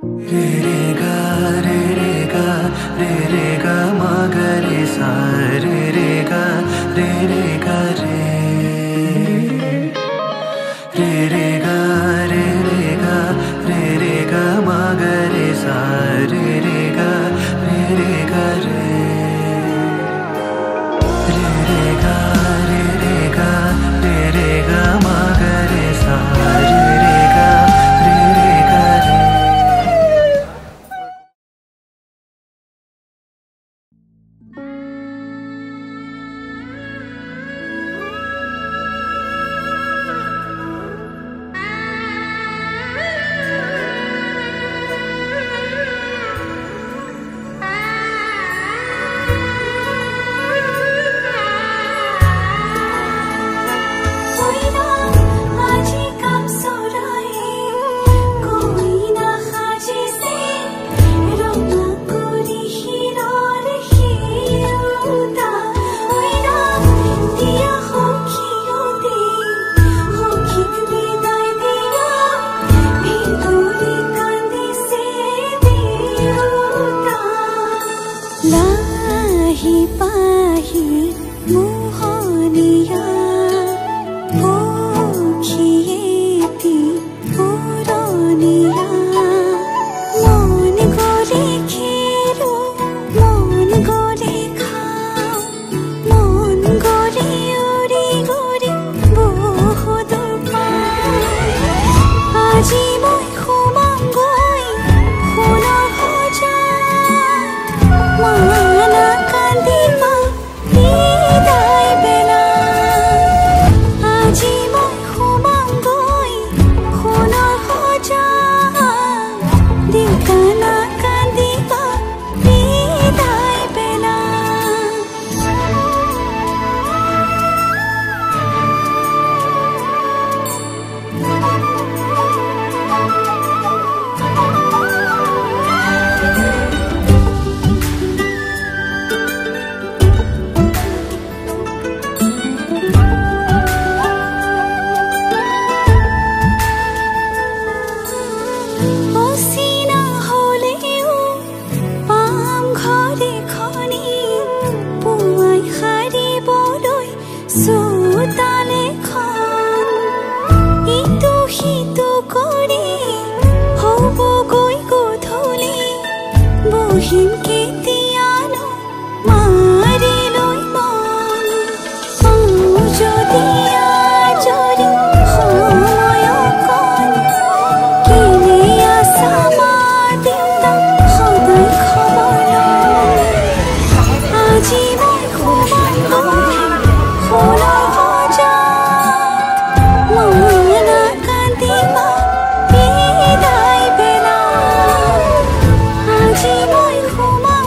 रे रे गा रे रे गा रे रे गा मा गा रे सा रे रे गा रे रे गा रे रे रे गा रे रे गा रे रे गा मा गा रे सा रे रे गा रे रे गा रे रे रे गा रे रे गा रे रे गा मा गा रे सा रे रे गा रे रे गा रे लाही पाही मोहनिया पोखिएती पुरानिया मन गरे खेलो मन गरे खाओ मन गरे उड़ी गरे बहुदूर আজি মই সোমাম গৈ সোণৰ সজাত মানা কান্দিবা বিদায় বেলা আজি মই সোমাম গৈ সোণৰ সজাত দেউতানা কান্দিবা বিদায় বেলা অচিনা হলেও পাম ঘৰে খনি পুৱাই সাৰিবলৈ চোতালেখন ইটো সিটো কৰি হ'বগৈ গধূলি বহিম কেতিয়ানো মাৰি লৈ মন পাওঁ যদি আজৰি সময় অকণ কেনে আছা মা দেউতা সদায় খবৰ লওঁ আজি মই সোমাম গৈ সোণৰ সজাত মানা কান্দিবা বিদায় বেলা আজি মই সোমাম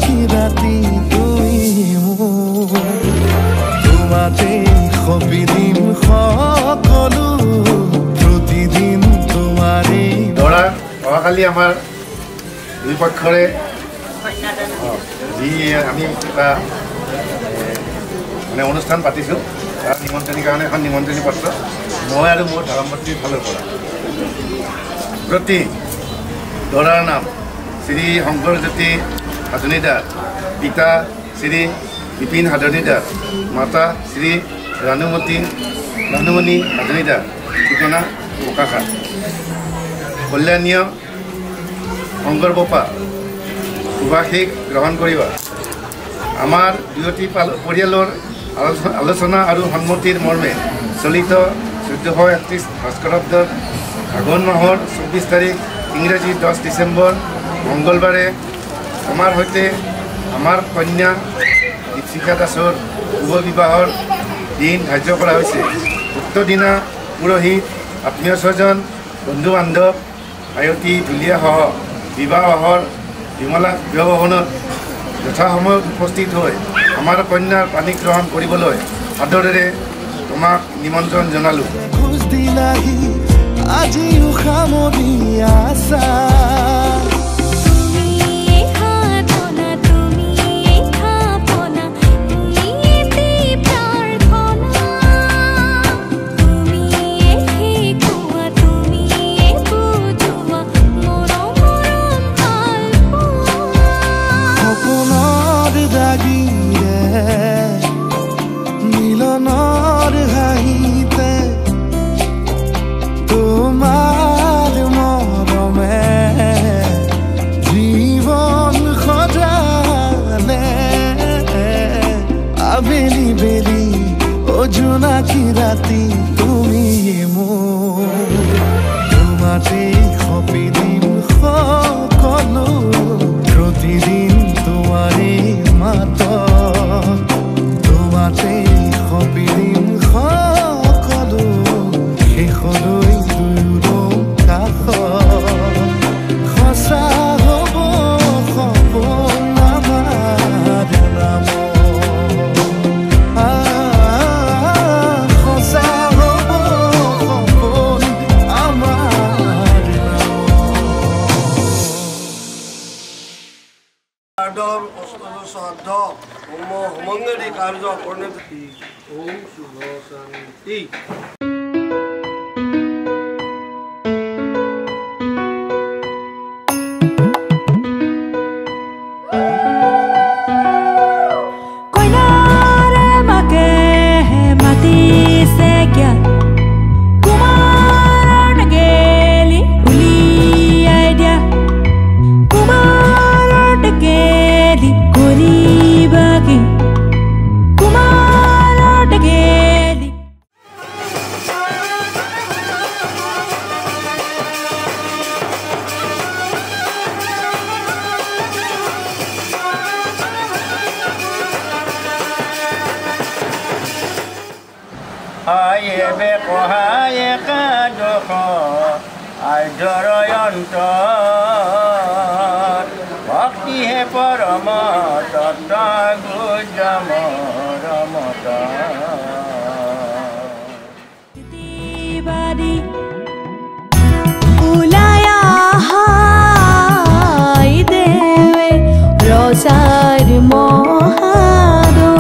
জোনাকি ৰাতি তুমি তোমাতে সপিদিম সকলো প্ৰতিদিন তোমাৰে দৰা অহাকালি আমাৰ দুই পক্ষৰে যি আমি এটা মানে অনুষ্ঠান পাতিছোঁ তাৰ নিমন্ত্ৰণীৰ কাৰণে এখন নিমন্ত্ৰণী পত্ৰ মই আৰু মোৰ ধৰ্মপত্নীৰ ফালৰ পৰা প্ৰতি দৰাৰ নাম শ্ৰী শংকৰজ্যোতি হাজনিদাৰ, পিতা শ্ৰী বিপিন হাজনিদাৰ, মাতা শ্ৰী ৰানুমণি হাজনিদাৰ, ঠিকনা বোকাখাত, কল্যাণীয় শংকৰ বপা সুভাষিক গ্ৰহণ কৰিবা। আমাৰ দুয়োটি পৰিয়ালৰ আলোচনা আৰু সন্মতিৰ মৰ্মে চলিত 1431 ভাস্কৰাব্দৰ আঘোণ মাহৰ 24 তাৰিখ ইংৰাজী 10 ডিচেম্বৰ মংগলবাৰে আমাৰ সৈতে আমাৰ কন্যা দীপশিখা দাসৰ শুভ বিবাহৰ দিন ধাৰ্য কৰা হৈছে। উক্ত দিনা পুৰোহিত, আত্মীয় স্বজন, বন্ধু বান্ধৱ, আয়তী ঢুলীয়াসহ বিবাহৰ বিবাহভৱনত যথাসময়ত উপস্থিত হৈ আমাৰ কন্যাৰ পানী গ্ৰহণ কৰিবলৈ আদৰেৰে তোমাক নিমন্ত্ৰণ জনালোঁ। খোজ দিলাহি আজিও সামৰি আছা মিলনৰ হাঁহিতে তোমাৰ মৰমে জীৱন সজালে আবেলি বেলি জোনাকি ৰাতি তুমি তোমাতে সপিদিম সকলো প্ৰতিদিন তোমাৰে মাত তোমাতে সপিদিম সকলো শেষলৈ দুয়ো কাষ সঁচা হ'ব সপোন আমাৰ নাম সঁচা হ'ব সপোন আমাৰ শ্ৰাদ্ধ হোমংগেৰি কাৰ্য পৰিণতি ওম শুভ শান্তি। ভক্তিহে পৰম তত্ত্ব গুজম ৰমতা রোজার মহাদো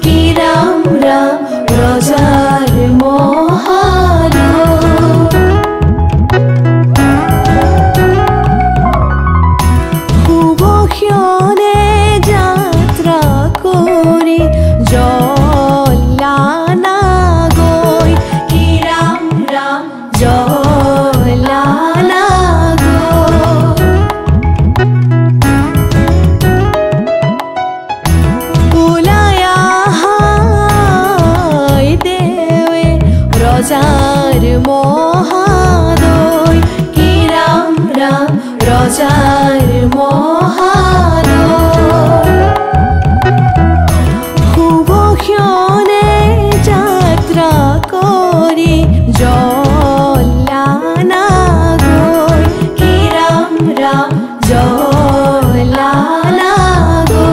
কি রাম রাম রোজার মহাদো শুভক্ষণে যাত্রা করে জলানা গৈ কি রাম রাম জলানা রোজার মহাদয় কি রাম রাম রোজার মহাদয় শুভক্ষণে যাত্রা করে জলানা গৈ কি রাম রাম জলানা গৈ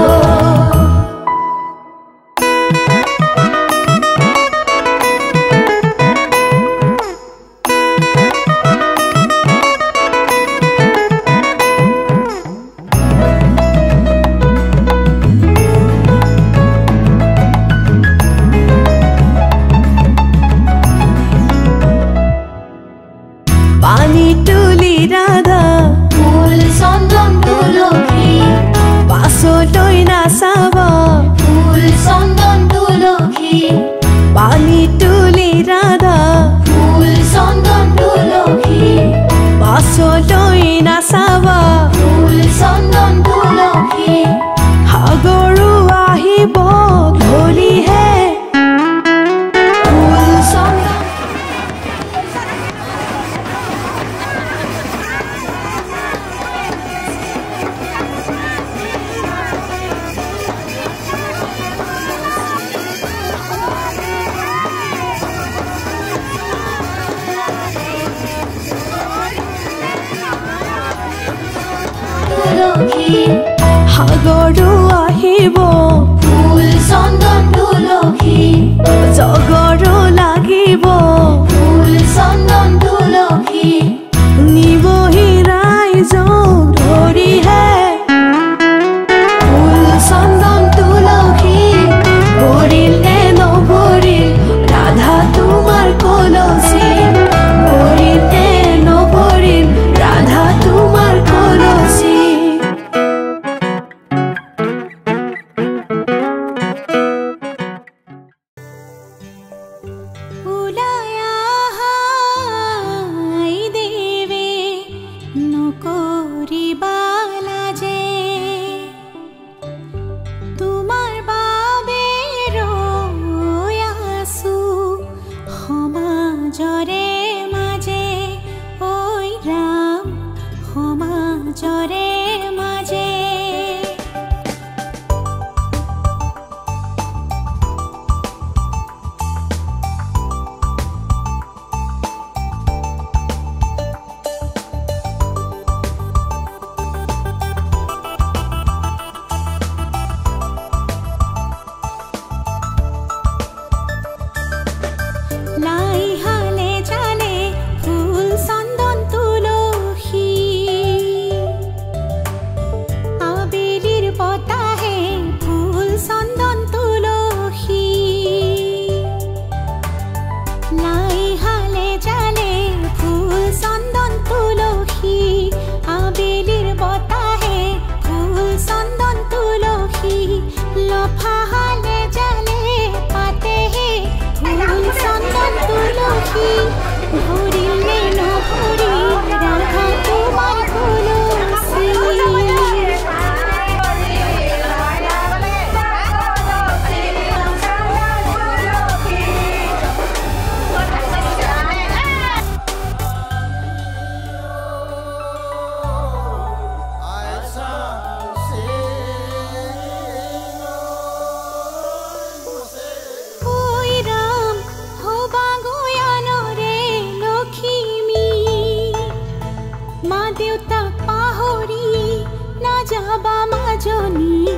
জগৰু আহিব ফুল চন্দন তুলসী জগৰু লাগিব ফুল চন্দন তুলসী নিবহি ৰাইজক ধৰিহে ফুল চন্দন তুলসী ভৰিল নে নভৰিল ৰাধা তোমাৰ কলচী ভৰিল নে নভৰিল ৰাধা তোমাৰ কলচী মা দেউতা পাহৰি না যাবা মাজনী